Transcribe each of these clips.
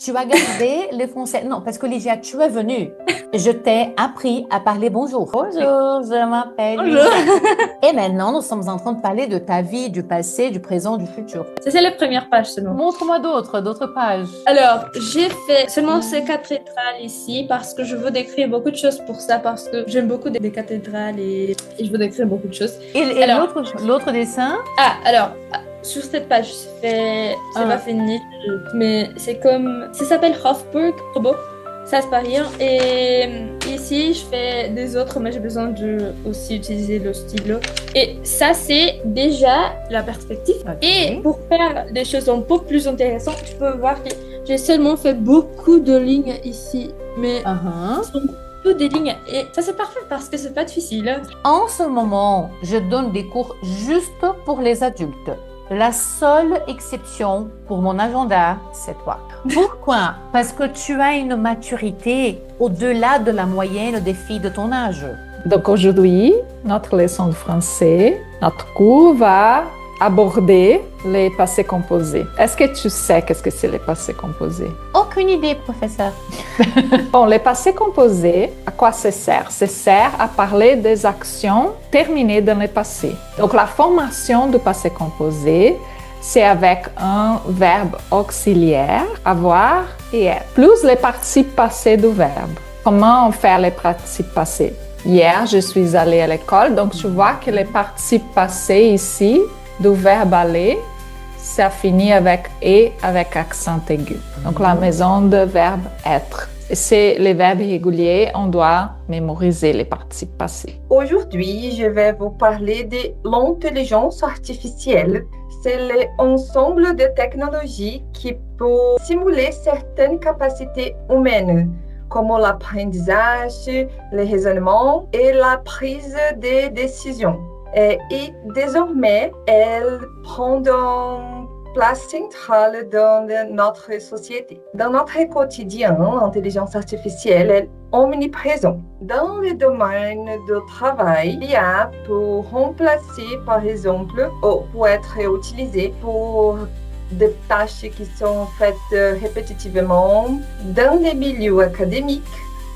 Tu as gardé le français. Non, parce que Lygia, tu es venue. Je t'ai appris à parler bonjour. Bonjour, je m'appelle Bonjour. Lygia. Et maintenant, nous sommes en train de parler de ta vie, du passé, du présent, du futur. Ça, c'est la première page seulement. Montre-moi d'autres pages. Alors, j'ai fait seulement ces cathédrales ici parce que je veux décrire beaucoup de choses pour ça, parce que j'aime beaucoup des cathédrales et je veux décrire beaucoup de choses. Et Alors- l'autre dessin? Sur cette page, c'est Ah. pas fini, mais c'est comme... Ça s'appelle Hofburg, trop beau. Ça se passe rien. Et ici, je fais des autres, mais j'ai besoin de aussi utiliser le stylo. Et ça, c'est déjà la perspective. Ok. Et pour faire des choses un peu plus intéressantes, tu peux voir que j'ai seulement fait beaucoup de lignes ici. Mais Uh-huh. ce sont toutes des lignes. Et ça, c'est parfait parce que c'est pas difficile. En ce moment, je donne des cours juste pour les adultes. La seule exception pour mon agenda, c'est toi. Pourquoi? Parce que tu as une maturité au-delà de la moyenne des filles de ton âge. Donc aujourd'hui, notre leçon de français, notre cours va aborder les passés composés. Est-ce que tu sais qu'est-ce que c'est les passés composés? Aucune idée, professeur. Bon, les passés composés, à quoi ça sert? Ça sert à parler des actions terminées dans le passé. Donc la formation du passé composé, c'est avec un verbe auxiliaire, avoir et être, plus les participes passés du verbe. Comment on fait les participes passés? Hier, je suis allée à l'école, donc tu vois que les participes passés ici, du verbe aller, ça finit avec et avec accent aigu. Donc la maison de verbe être. Et c'est les verbes réguliers, on doit mémoriser les participes passés. Aujourd'hui, je vais vous parler de l'intelligence artificielle. C'est l'ensemble de technologies qui peut simuler certaines capacités humaines, comme l'apprentissage, le raisonnement et la prise de décision. Et désormais, elles prennent une place centrale dans notre société. Dans notre quotidien, l'intelligence artificielle est omniprésente. Dans le domaine du travail, l'IA peut remplacer, par exemple, ou peut être utilisée pour des tâches qui sont faites répétitivement. Dans les milieux académiques,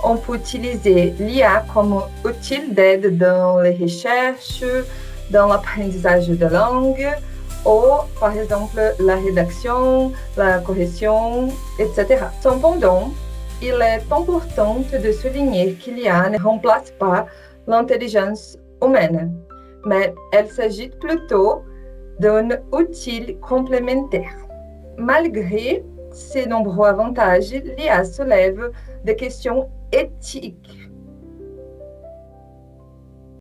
on peut utiliser l'IA comme outil d'aide dans les recherches, dans l'apprentissage de langue, ou par exemple la rédaction, la correction, etc. Cependant, il est important de souligner que l'IA ne remplace pas l'intelligence humaine, mais elle s'agit plutôt d'un outil complémentaire. Malgré ces nombreux avantages, l'IA soulève des questions éthiques